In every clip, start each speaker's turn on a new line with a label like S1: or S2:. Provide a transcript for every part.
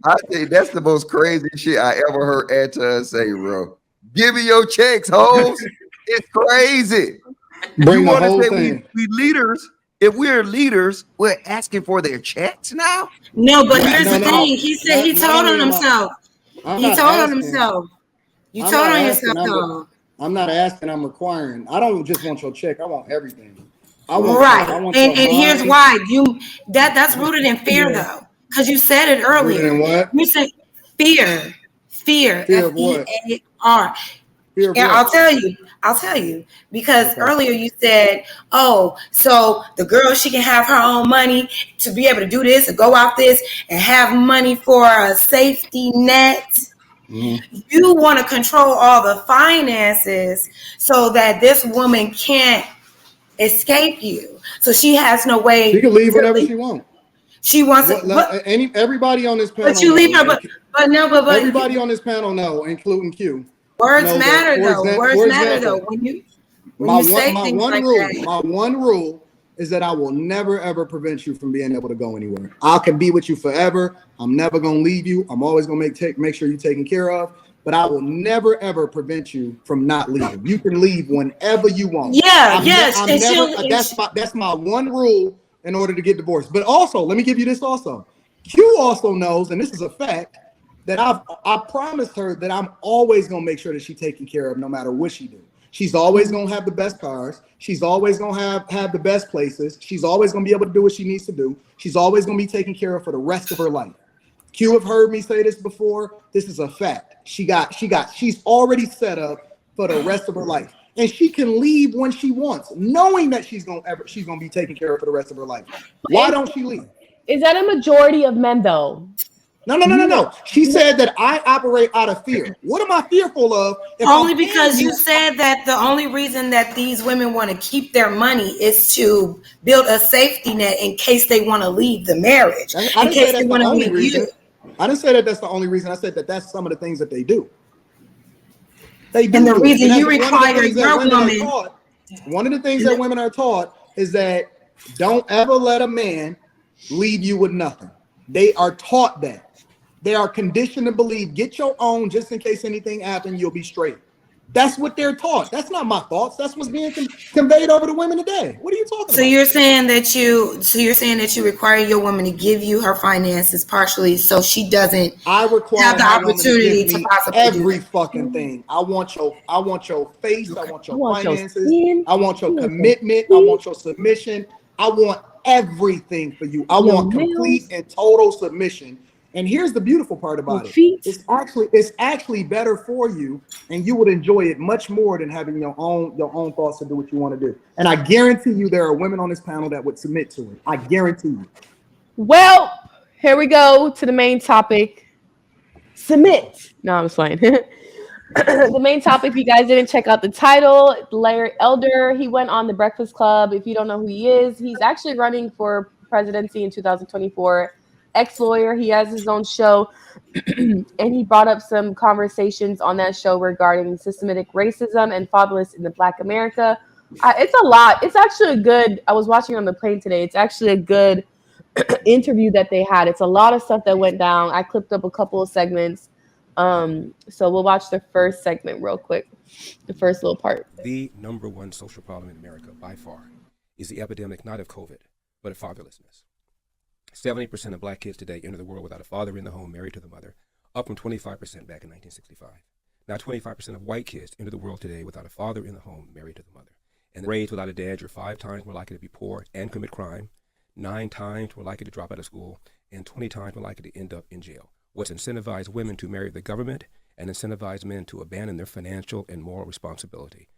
S1: I think that's the most crazy shit I ever heard Anton say, bro. Give me your checks, hoes. It's crazy. You
S2: Bring the
S1: want to
S2: whole
S1: say
S2: thing.
S1: we leaders? If we're leaders, we're asking for their checks now.
S3: No, but
S1: That's
S3: here's
S2: No,
S3: the
S2: no, no.
S3: thing. He said he
S2: Not
S3: told
S2: only
S3: on
S2: am I,
S3: himself.
S2: I'm
S3: He
S2: not
S3: told on
S2: asking.
S3: himself. You
S2: I'm
S3: told
S2: not
S3: on
S2: asking.
S3: yourself though.
S2: I'm not asking. I'm requiring. I don't just want your check. I want everything. I want your. I
S3: Right.
S2: want
S3: And
S2: your
S3: here's
S2: money.
S3: why. That's rooted in fear though. Because you said it
S2: Rooted in
S3: earlier.
S2: what?
S3: You said fear. Fear.
S2: Fear of what?
S3: FEAR.
S2: Fear of
S3: Yeah,
S2: what?
S3: I'll tell you. Because
S2: Okay.
S3: earlier you said, oh, so the girl, she can have her own money to be able to do this and go out this and have money for a safety net.
S2: Mm-hmm.
S3: You want to control all the finances so that this woman can't escape you. So she has no
S2: She
S3: way
S2: can leave
S3: to
S2: whenever
S3: leave.
S2: she wants.
S3: She wants
S2: What?
S3: it, but
S2: Everybody on this
S3: but
S2: panel
S3: you leave
S2: know,
S3: her. But no,
S2: everybody on this panel know, including Q,
S3: words
S2: know that.
S3: matter though. Words
S2: For
S3: matter though.
S2: example,
S3: When you say
S2: my
S3: things
S2: one
S3: like
S2: rule,
S3: that.
S2: is that I will never ever prevent you from being able to go anywhere. I can be with you forever. I'm never gonna leave you. I'm always gonna make sure you're taken care of. But I will never ever prevent you from not leaving. You can leave whenever you want.
S3: Yeah, yes,
S2: I'm
S3: and
S2: never.
S3: she'll.
S2: That's my one rule in order to get divorced. But also, let me give you this also. Q also knows, and this is a fact, that I promised her that I'm always gonna make sure that she's taken care of no matter what she do. She's always gonna have the best cars. She's always gonna have the best places. She's always gonna be able to do what she needs to do. She's always gonna be taken care of for the rest of her life. Q have heard me say this before. This is a fact. She's already set up for the rest of her life. And she can leave when she wants, knowing that she's gonna be taken care of for the rest of her life. Why don't she leave?
S4: Is that a majority of men though?
S2: No. She said that I operate out of fear. What am I fearful of? If
S3: Only
S2: I'm paying
S3: because you said that the only reason that these women want to keep their money is to build a safety net in case they want to leave the marriage,
S2: I
S3: in
S2: didn't say
S3: case they
S2: that's the
S3: want to
S2: only
S3: leave
S2: reason.
S3: you.
S2: I didn't say that that's the only reason. I said that that's some of the things that they do. They
S3: And the
S2: do it.
S3: reason
S2: And
S3: you
S2: that's one of the
S3: require
S2: things that
S3: your
S2: women are
S3: woman,
S2: taught. One of the things that women are taught is that don't ever let a man leave you with nothing. They are taught that. They are conditioned to believe, get your own just in case anything happens, you'll be straight. That's what they're taught. That's not my thoughts. That's what's being conveyed over to women today. What are you talking
S3: so
S2: about?
S3: you're saying that you require your woman to give you her finances partially so she doesn't
S2: I require
S3: have the
S2: my woman to give
S3: opportunity to
S2: me
S3: possibly do
S2: every
S3: that.
S2: fucking thing. I want your face. I want
S4: I
S2: your
S4: want your
S2: finances.
S4: skin.
S2: I want your
S4: I want your
S2: commitment. I
S4: feet,
S2: want your submission. I want everything for you. I
S4: your
S2: want complete
S4: nails,
S2: and total submission. And here's the beautiful part
S4: your
S2: about it.
S4: feet.
S2: It's actually better for you, and you would enjoy it much more than having your own thoughts to do what you want to do. And I guarantee you there are women on this panel that would submit to it. I guarantee you.
S4: Well, here we go to the main topic. Submit. No, I'm just playing. The main topic, if you guys didn't check out the title, Larry Elder, he went on the Breakfast Club. If you don't know who he is, he's actually running for presidency in 2024. Ex-lawyer, he has his own show, and he brought up some conversations on that show regarding systematic racism and fatherless in the Black America. It's a lot. It's actually a good. I was watching on the plane today. It's actually a good interview that they had. It's a lot of stuff that went down. I clipped up a couple of segments. So we'll watch the first segment real quick, the first little part.
S5: The number one social problem in America by far is the epidemic not of COVID, but of fatherlessness. 70% of black kids today enter the world without a father in the home married to the mother, up from 25% back in 1965. Now 25% of white kids enter the world today without a father in the home married to the mother. And raised without a dad, you're 5 times more likely to be poor and commit crime, 9 times more likely to drop out of school, and 20 times more likely to end up in jail. What's incentivized women to marry the government and incentivized men to abandon their financial and moral responsibility.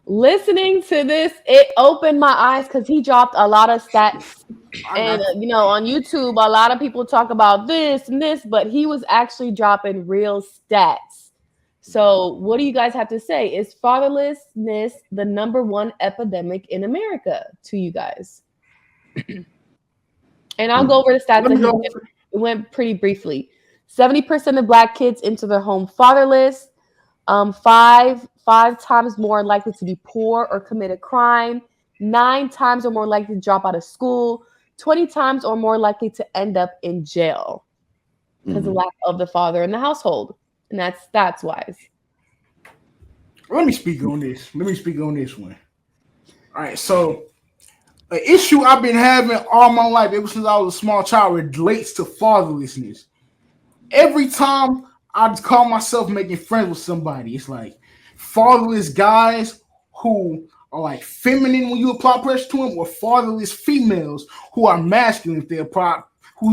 S4: Listening to this, it opened my eyes because he dropped a lot of stats. And, on YouTube, a lot of people talk about this and this, but he was actually dropping real stats. So, what do you guys have to say? Is fatherlessness the number one epidemic in America to you guys? And I'll go over the stats that he went pretty briefly. 70% of black kids enter their home fatherless. Five times more likely to be poor or commit a crime. 9 times or more likely to drop out of school. 20 times or more likely to end up in jail because of lack of the father in the household. And that's wise.
S6: Let me speak on this. One. All right, so an issue I've been having all my life, ever since I was a small child, relates to fatherlessness. Every time I call myself making friends with somebody, it's like fatherless guys who are like feminine when you apply pressure to them, or fatherless females who are masculine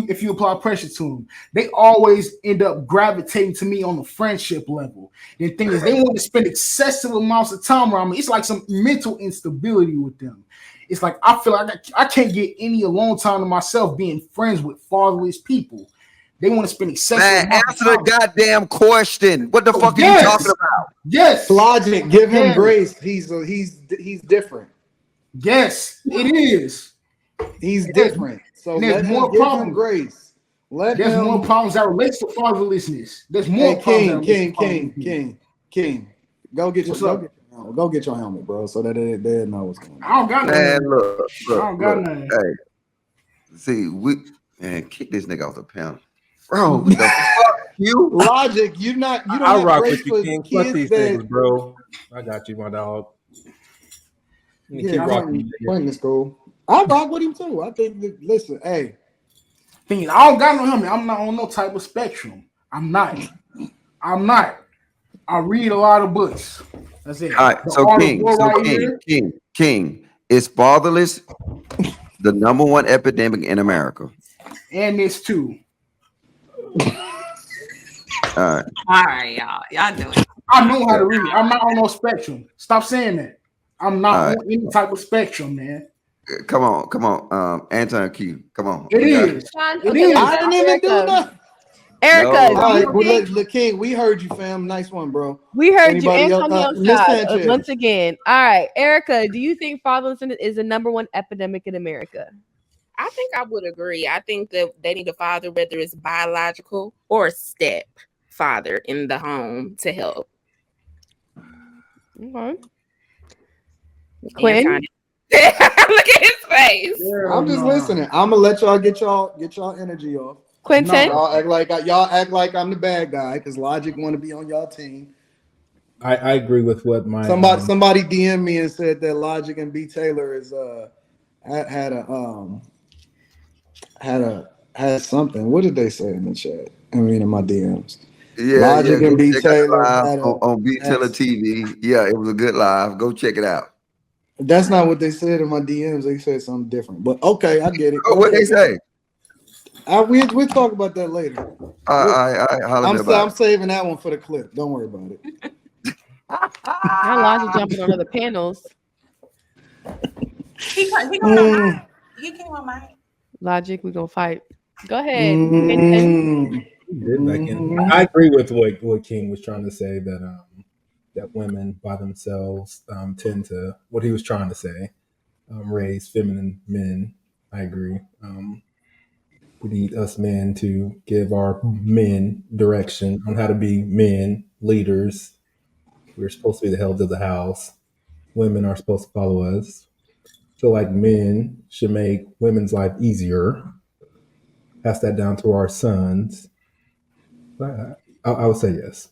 S6: if you apply pressure to them. They always end up gravitating to me on the friendship level. The thing is, they want to spend excessive amounts of time around me. It's like some mental instability with them. It's like I feel like I can't get any alone time to myself being friends with fatherless people. They want to spend excessive
S1: Man, answer the goddamn question. What the fuck are you talking about?
S6: Yes.
S2: Logic, give him grace. He's different.
S6: Yes, it is.
S2: He's different. So let him give him grace.
S6: There's more problems that relate to fatherlessness. There's more problems.
S2: King. Go get your helmet, bro, so that they know what's going on.
S6: I don't got
S1: nothing.
S6: Look, I don't got nothing.
S1: Hey, see, kick this nigga off the panel. Bro, the fuck you?
S2: Logic, you don't
S7: I'll rock with you, King. Fuck these things, bro. I got you, my dog.
S2: Yeah, Quentin is cool. I rock with him too. I think listen, hey.
S6: I don't got no helmet. I'm not on no type of spectrum. I'm not. I read a lot of books. That's it.
S1: All right, King, is fatherless the number one epidemic in America?
S6: And this too.
S1: All
S3: right, y'all do it.
S6: I know how to read. I'm not on no spectrum. Stop saying that. I'm not on any type of spectrum, man.
S1: Come on, Anton Q. Come on.
S6: It is.
S2: I didn't even do nothing.
S4: Erica,
S2: all right, well, King, we heard you, fam. Nice one, bro.
S4: We heard
S2: Anybody
S4: you, Antonio. Once again. All right, Erica, do you think fatherlessness is the number one epidemic in America?
S8: I think I would agree. I think that they need a father, whether it's biological or step father in the home to help.
S4: Okay. Quinn?
S8: Look at his face.
S2: I'm just listening. I'm gonna let y'all get y'all energy off.
S4: Quentin,
S2: y'all act like I'm the bad guy because Logic want to be on y'all team.
S7: I agree with what my
S2: somebody DM me and said that Logic and B Taylor is had something. What did they say in the chat? I mean, in my DMs.
S1: Yeah,
S2: Logic and B Taylor
S1: on B Taylor TV. Yeah, it was a good live. Go check it out.
S2: That's not what they said in my DMs. They said something different. But okay, I get it.
S1: What they say?
S2: We'll talk about that later.
S1: I'm
S2: saving that one for the clip. Don't worry about it.
S4: Now Logic jumping on other panels.
S3: He came on mine.
S4: Logic, we're gonna fight. Go ahead.
S7: I agree with what King was trying to say, that women by themselves tend to, what he was trying to say, raise feminine men. I agree. We need us men to give our men direction on how to be men, leaders. We're supposed to be the heads of the house. Women are supposed to follow us. Feel like men should make women's life easier. Pass that down to our sons. But I would say yes.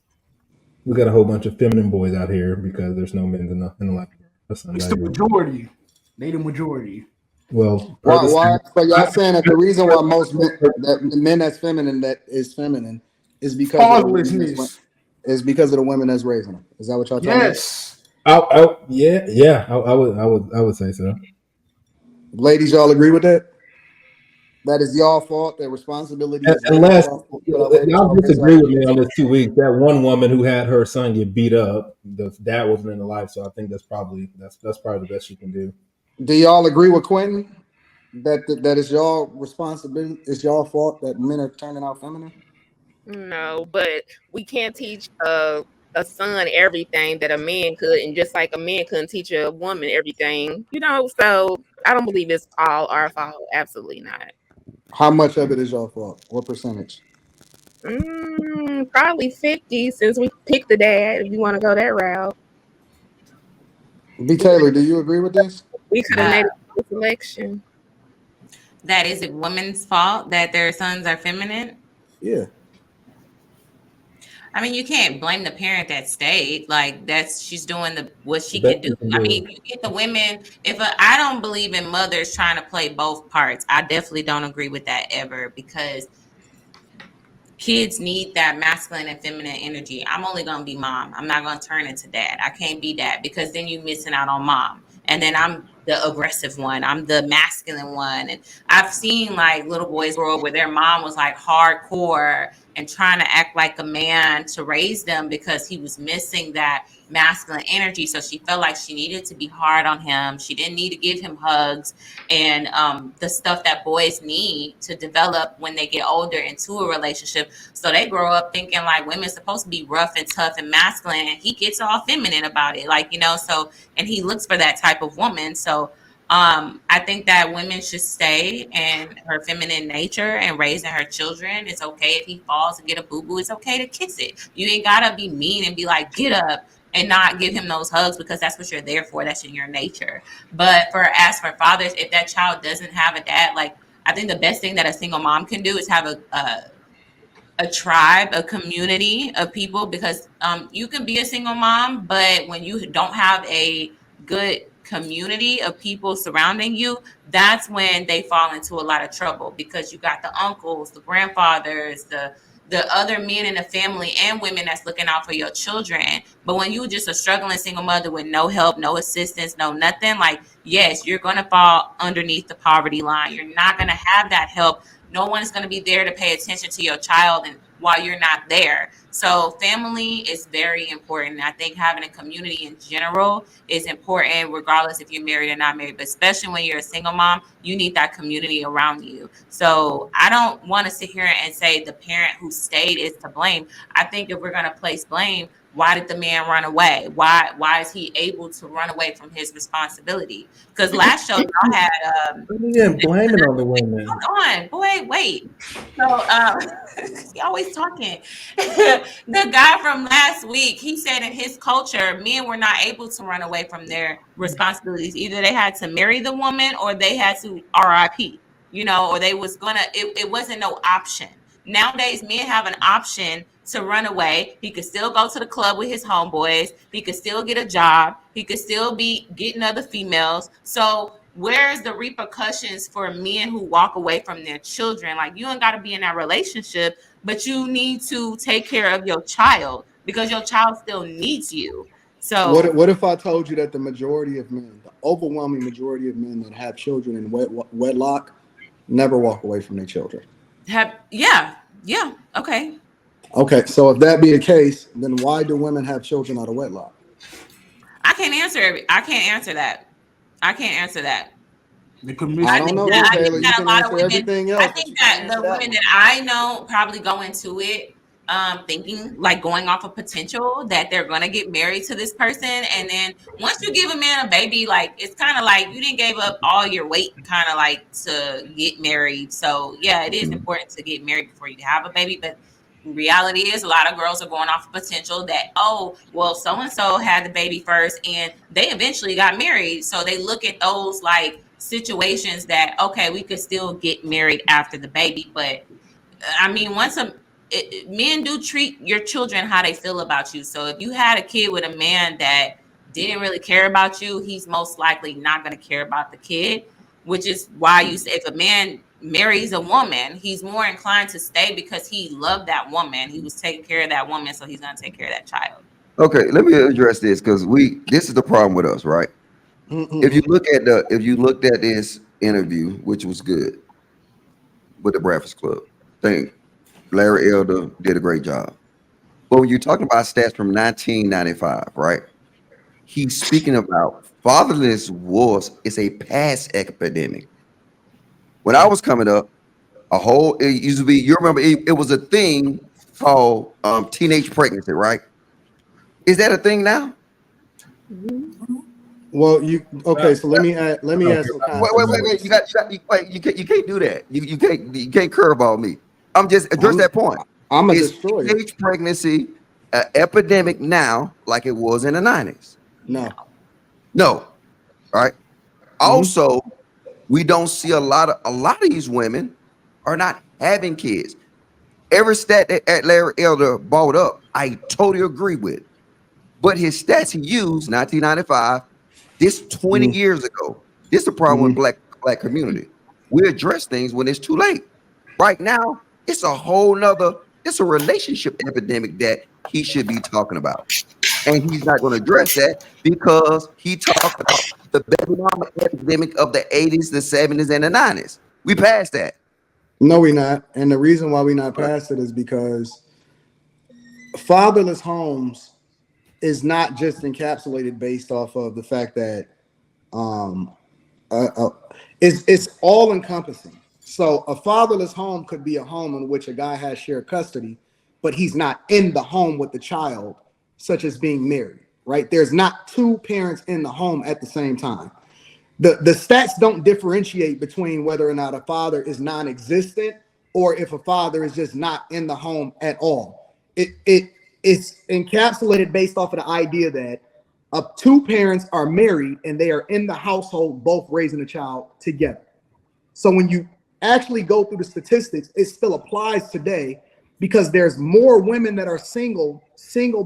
S7: We got a whole bunch of feminine boys out here because there's no men in the life.
S6: It's the majority. They the majority.
S7: Well,
S2: why? But y'all saying that the reason why most men that's feminine is because
S6: fatherlessness.
S2: Is because of the women that's raising them. Is that what y'all talking about?
S6: Yes.
S7: I would say so.
S2: Ladies, y'all agree with that? That is y'all fault. Their responsibility is
S7: unless y'all disagree with me on this 2 weeks. That one woman who had her son get beat up, the dad wasn't in the life, so I think that's probably the best you can do.
S2: Do y'all agree with Quentin that is y'all responsibility? It's y'all fault that men are turning out feminine?
S8: No, but we can't teach a son everything that a man could, and just like a man couldn't teach a woman everything, so I don't believe it's all our fault. Absolutely not.
S2: How much of it is your fault? What percentage?
S8: Probably 50, since we picked the dad, if you want to go that route.
S2: B. Taylor, do you agree with this?
S8: We could have made a selection.
S9: that is it women's fault that their sons are feminine?
S2: Yeah.
S9: I mean, you can't blame the parent that stayed. Like she's doing what
S7: The
S9: she
S7: best
S9: can do.
S7: you can
S9: I
S7: do.
S9: mean, you get the women. I don't believe in mothers trying to play both parts. I definitely don't agree with that ever because kids need that masculine and feminine energy. I'm only gonna be mom. I'm not gonna turn into dad. I can't be dad because then you're missing out on mom. And then I'm the aggressive one. I'm the masculine one. And I've seen like little boys grow up where their mom was like hardcore and trying to act like a man to raise them because he was missing that masculine energy. So she felt like she needed to be hard on him. She didn't need to give him hugs and the stuff that boys need to develop when they get older into a relationship. So they grow up thinking like women's supposed to be rough and tough and masculine, and he gets all feminine about it, like so. And he looks for that type of woman. So I think that women should stay in her feminine nature and raising her children. It's okay if he falls and get a boo boo. It's okay to kiss it. You ain't gotta be mean and be like, get up and not give him those hugs because that's what you're there for. That's in your nature. But as for fathers, if that child doesn't have a dad, like I think the best thing that a single mom can do is have a tribe, a community of people because you can be a single mom, but when you don't have a good community of people surrounding you, that's when they fall into a lot of trouble because you got the uncles, the grandfathers, the other men in the family and women that's looking out for your children. But when you just a struggling single mother with no help, no assistance, no nothing, like yes, you're gonna fall underneath the poverty line. You're not gonna have that help. No one is going to be there to pay attention to your child and while you're not there. So family is very important. I think having a community in general is important regardless if you're married or not married, but especially when you're a single mom, you need that community around you. So I don't want to sit here and say the parent who stayed is to blame. I think if we're going to place blame, why did the man run away? Why is he able to run away from his responsibility? Because last show y'all had
S7: Again, blaming on the women.
S9: hold on, boy, wait. So he always talking. The guy from last week, he said in his culture, men were not able to run away from their responsibilities. Either they had to marry the woman or they had to RIP, or they was it wasn't no option. Nowadays, men have an option to run away. He could still go to the club with his homeboys. He could still get a job. He could still be getting other females. So where's the repercussions for men who walk away from their children? Like you ain't got to be in that relationship, but you need to take care of your child because your child still needs you. So
S2: What if I told you that the majority of men, the overwhelming majority of men that have children in wedlock, never walk away from their children?
S9: yeah, okay.
S2: Okay, so if that be the case, then why do women have children out of wedlock?
S9: I can't answer that. I can't answer that.
S6: The
S2: I
S6: commission.
S2: don't know,
S9: I
S2: Taylor.
S9: think
S2: You
S9: that a
S2: can
S9: lot of
S2: answer
S9: women,
S2: everything
S9: I
S2: else, but
S9: think
S2: you
S9: that
S2: can't
S9: the
S2: answer that
S9: women
S2: one.
S9: that I know probably go into it thinking like going off of potential that they're gonna get married to this person, and then once you give a man a baby, like it's kind of like you didn't give up all your weight, kind of like to get married. So yeah, it is important to get married before you have a baby, but reality is a lot of girls are going off of potential that oh well so and so had the baby first and they eventually got married, so they look at those like situations that okay we could still get married after the baby. But I mean, men do treat your children how they feel about you. So if you had a kid with a man that didn't really care about you, he's most likely not going to care about the kid, which is why you say if a man marries a woman, he's more inclined to stay because he loved that woman. He was taking care of that woman, so he's going to take care of that child.
S1: Okay, let me address this because this is the problem with us, right? If you looked at this interview, which was good with the Breakfast Club, I think Larry Elder did a great job. But when you're talking about stats from 1995, right? He's speaking about fatherless is a past epidemic. When I was coming up, it used to be, you remember it was a thing called teenage pregnancy, right? Is that a thing now?
S2: Well, okay. So let me add some context for
S1: Wait.
S2: you.
S1: You can't do that. You can't curveball me. I'm just address that point.
S2: I'm a
S1: Is
S2: destroyer.
S1: teenage pregnancy an epidemic now like it was in the 90s?
S2: No.
S1: No. All right. Also, We don't see a lot of these women are not having kids. Every stat that Larry Elder brought up, I totally agree with. But his stats he used 1995, this 20
S2: Mm,
S1: years ago. This is the problem with
S2: mhm.
S1: black community. We address things when it's too late. Right now, it's a whole nother, it's a relationship epidemic that he should be talking about. And he's not going to address that because he talked about the baby mama epidemic of the 80s, the 70s, and the 90s. We passed that.
S2: No, we not. And the reason why we not past it is because fatherless homes is not just encapsulated based off of the fact that um it's all encompassing. So a fatherless home could be a home in which a guy has shared custody, but he's not in the home with the child, such as being married, right? There's not two parents in the home at the same time. The stats don't differentiate between whether or not a father is non-existent or if a father is just not in the home at all. It's encapsulated based off of the idea that two parents are married and they are in the household, both raising a child together. So when you actually go through the statistics, it still applies today because there's more women that are single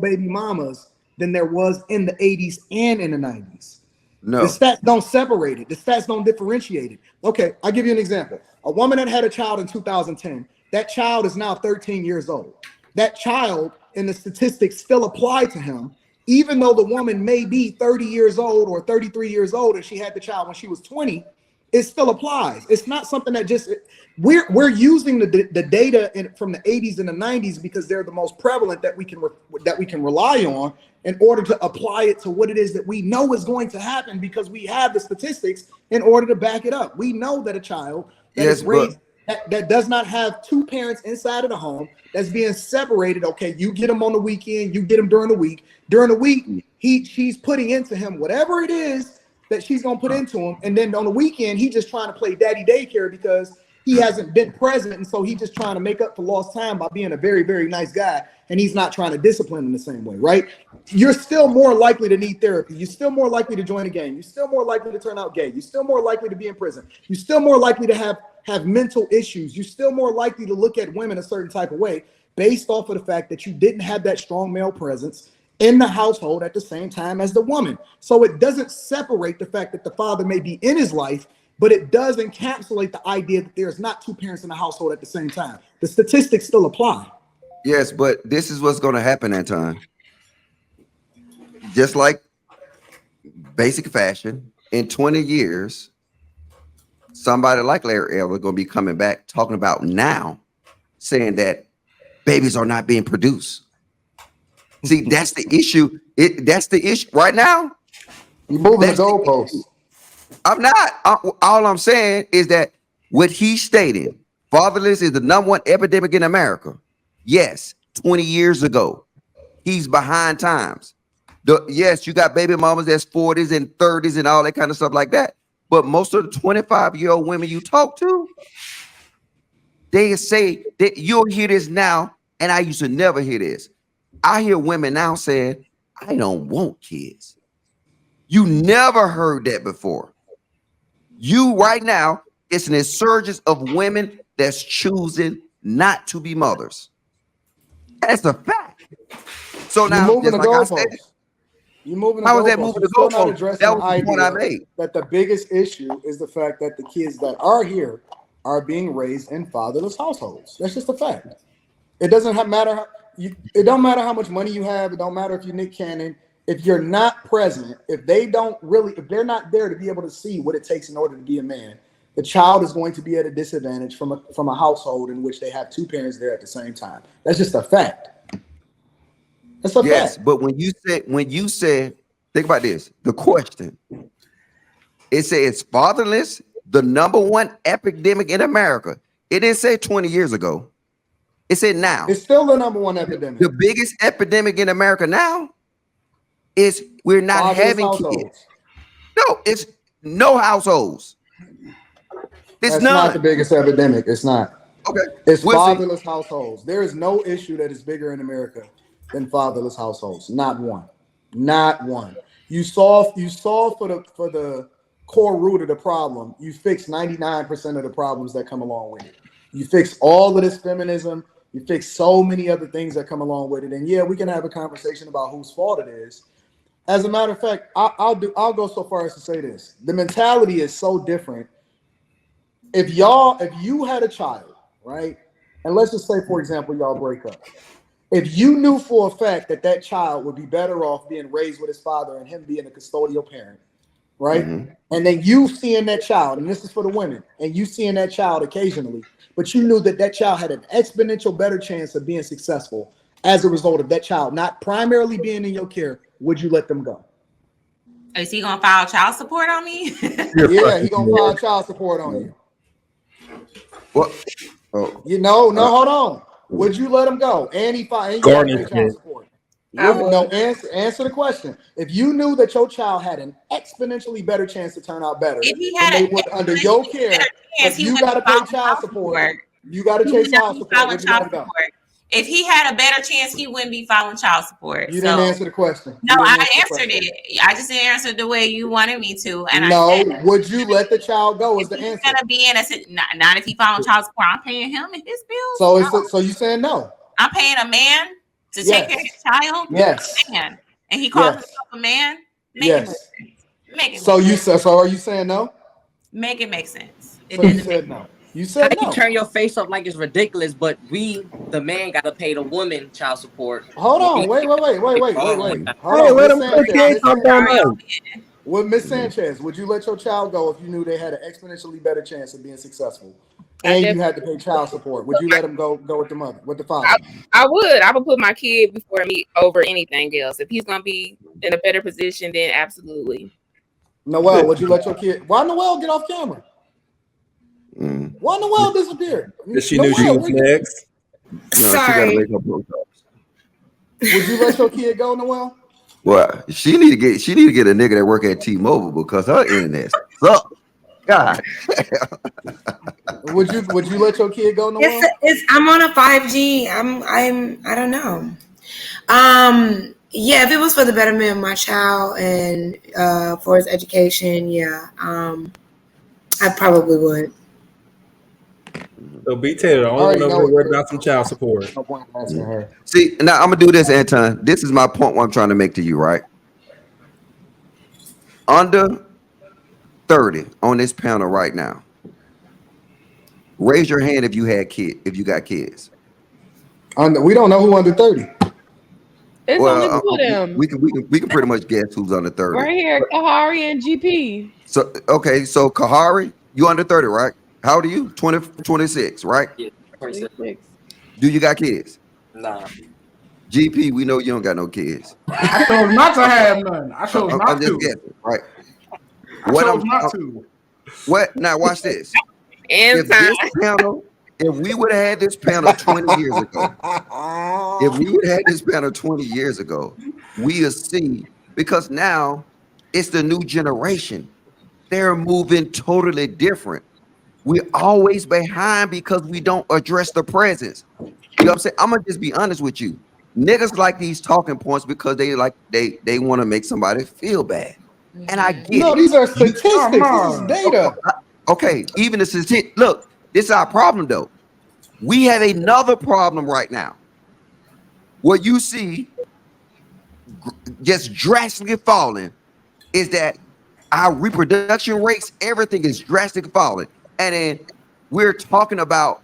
S2: baby mamas than there was in the 80s and in the 90s. The
S1: No.
S2: stats don't separate it. The stats don't differentiate it. Okay, I'll give you an example. A woman that had a child in 2010, that child is now 13 years old. That child in the statistics still apply to him, even though the woman may be 30 years old or 33 years old and she had the child when she was 20, it still applies. It's not something that just we're using the data from the 80s and the 90s because they're the most prevalent that we can rely on in order to apply it to what it is that we know is going to happen because we have the statistics in order to back it up. We know that a child that
S1: Yes,
S2: is
S1: but
S2: raised that does not have two parents inside of the home, that's being separated. Okay, you get him on the weekend, you get him during the week. During the week, she's putting into him whatever it is that she's gonna put into him, and then on the weekend, he just trying to play daddy daycare because he hasn't been present, and so he's just trying to make up for lost time by being a very, very nice guy, and he's not trying to discipline in the same way, right? You're still more likely to need therapy. You're still more likely to join a gang. You're still more likely to turn out gay. You're still more likely to be in prison. You're still more likely to have mental issues. You're still more likely to look at women a certain type of way based off of the fact that you didn't have that strong male presence in the household at the same time as the woman. So it doesn't separate the fact that the father may be in his life, but it does encapsulate the idea that there's not two parents in the household at the same time. The statistics still apply.
S1: yes, but this is what's going to happen, Anton. Just like basic fashion, in 20 years, somebody like Larry Elder going to be coming back talking about now, saying that babies are not being produced. See, that's the issue. That's the issue right now.
S2: You're moving the
S1: That's the issue.
S2: goalposts.
S1: I'm not. All I'm saying is that what he's stating, fatherless is the number one epidemic in America. Yes, 20 years ago, he's behind times. Yes, you got baby mamas that's 40s and 30s and all that kind of stuff like that. But most of the 25-year-old women you talk to, they say that you'll hear this now, and I used to never hear this. I hear women now saying, I don't want kids. You never heard that before. You right now, it's an insurgence of women that's choosing not to be mothers. That's a fact. So
S2: You're
S1: now,
S2: moving
S1: just
S2: the
S1: like I said,
S2: goalposts. You're moving the
S1: how is that
S2: goalposts.
S1: moving
S2: You're
S1: the
S2: still not
S1: goalpost?
S2: addressing
S1: That
S2: the
S1: was the point I
S2: idea
S1: made.
S2: that the biggest issue is the fact that the kids that are here are being raised in fatherless households. That's just a fact. It doesn't matter. It don't matter how much money you have. It don't matter if you're Nick Cannon. If you're not present, if they're not there to be able to see what it takes in order to be a man, the child is going to be at a disadvantage from a household in which they have two parents there at the same time. That's just a fact. That's a
S1: Yes,
S2: fact.
S1: but when you said, think about this, the question, it says fatherless, the number one epidemic in America. It didn't say 20 years ago. It said now.
S2: It's still the number one epidemic.
S1: The biggest epidemic in America now is we're not
S2: Fatherless
S1: having kids.
S2: households.
S1: No, it's no households. It's
S2: That's not the
S1: none.
S2: biggest epidemic. It's not.
S1: Okay,
S2: It's
S1: we'll see.
S2: fatherless households. There is no issue that is bigger in America than fatherless households. Not one. Not one. You saw for the core root of the problem, you fix 99% of the problems that come along with it. You fix all of this feminism. You fix so many other things that come along with it. And yeah, we can have a conversation about whose fault it is. As a matter of fact, I'll go so far as to say this: the mentality is so different. If you had a child, right, and let's just say, for example, y'all break up. If you knew for a fact that that child would be better off being raised with his father and him being a custodial parent, right?
S1: Mm-hmm.
S2: And then you seeing that child, and this is for the women, and you seeing that child occasionally, but you knew that that child had an exponential better chance of being successful as a result of that child not primarily being in your care, would you let them go?
S9: Is he gonna file child support on me?
S2: Yeah, he gonna file child support on you.
S1: What? Oh,
S2: You know, no, hold on. Would you let him go? And you got to pay child support.
S8: I would.
S2: No, answer the question. If you knew that your child had an exponentially better chance to turn out better
S9: If he
S2: than
S9: had
S2: they
S9: an
S2: would under your care, but you got to pay child support, you got to chase child support. Would you let him go?
S9: If he had a better chance, he wouldn't be filing child support.
S2: You didn't answer the question.
S9: No, I answered it. I just answered the way you wanted me to. And
S2: no,
S9: I said,
S2: would you let the child go? Is the answer?
S9: He's gonna be in a not if he filing child support. I'm paying him and his bills.
S2: So it's so you saying no?
S9: I'm paying a man to take care of his child.
S2: Yes.
S9: Man. And he calls himself a man.
S2: Yes.
S9: Make it
S2: so
S9: make
S2: you
S9: sense.
S2: so are you saying no?
S9: Make it make sense.
S2: So you said no. You said
S10: How
S2: no.
S10: you turn your face up like it's ridiculous, but we, the man, got to pay the woman child support.
S2: Hold on, wait. Hold
S11: Hey,
S2: on,
S11: let
S2: Miss
S11: him cook
S2: Sanchez.
S11: in sometime.
S2: Well, Miss Sanchez, would you let your child go if you knew they had an exponentially better chance of being successful, and you had to pay child support? Would you let them go with the mother, with the father?
S8: I would. I would put my kid before me over anything else. If he's gonna be in a better position, then absolutely.
S2: Noel, would you let your kid? Why Noel get off camera? Why Noel disappeared?
S7: She knew she was next.
S1: No, she gotta make her book up.
S2: Would you let your kid go, Noel?
S1: Well, she need to get a nigga that work at T-Mobile because her internet sucks. God.
S2: Would you let your kid go, Noel?
S3: I'm on a 5G. I don't know. Yeah, if it was for the betterment of my child and for his education, yeah, I probably would.
S7: So B Taylor, the only one over here worried about some child support.
S2: No point in asking her.
S1: See, now I'm gonna do this, Anton. This is my point. What I'm trying to make to you, right? Under 30 on this panel right now. Raise your hand if you got kids.
S2: We don't know who under 30.
S4: It's only two of them.
S1: We can pretty much guess who's under 30.
S4: Right here, Kahari and GP.
S1: So okay, so Kahari, you under 30, right? How old are you? 26, right?
S10: Yeah, 26.
S1: Do you got kids?
S10: Nah.
S1: GP, we know you don't got no kids.
S6: I chose not to have none. I chose not
S1: I'm just
S6: to.
S1: guessing, right?
S6: I chose not to.
S1: What? Now watch this.
S8: And
S1: If we would have had this panel 20 years ago, we'll see, because now it's the new generation. They're moving totally different. We're always behind because we don't address the presence. You know what I'm saying? I'm gonna just be honest with you. Niggas like these talking points because they want to make somebody feel bad. And I get it.
S2: These are statistics. This is data.
S1: Okay, even the statistics. Look, this is our problem though. We have another problem right now. What you see just drastically falling is that our reproduction rates, everything is drastically falling. And then we're talking about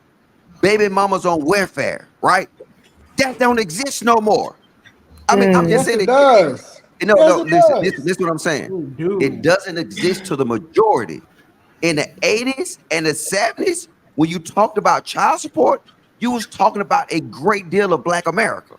S1: baby mamas on welfare, right? That don't exist no more. I mean, I'm just saying
S2: it does.
S1: Listen, what I'm saying. It doesn't exist to the majority. In the 80s and the 70s, when you talked about child support, you was talking about a great deal of Black America.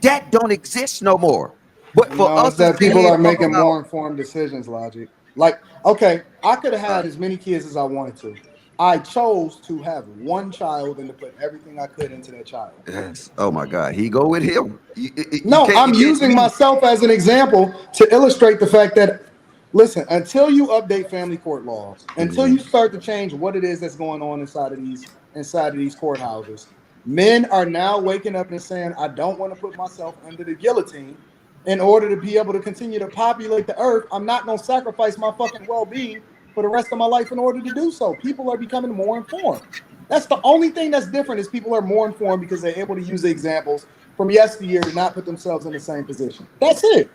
S1: That don't exist no more. But for us,
S2: that people are making more informed decisions, Logic. Like, okay, I could have had as many kids as I wanted to. I chose to have one child and to put everything I could into that child.
S1: Yes. Oh my God, he go with him.
S2: I'm using myself as an example to illustrate the fact that, listen, until you update family court laws, until you start to change what it is that's going on inside of these courthouses, men are now waking up and saying, I don't want to put myself under the guillotine in order to be able to continue to populate the earth, I'm not going to sacrifice my fucking well-being for the rest of my life in order to do so. People are becoming more informed. That's the only thing that's different, is people are more informed because they're able to use the examples from yesteryear to not put themselves in the same position. That's it.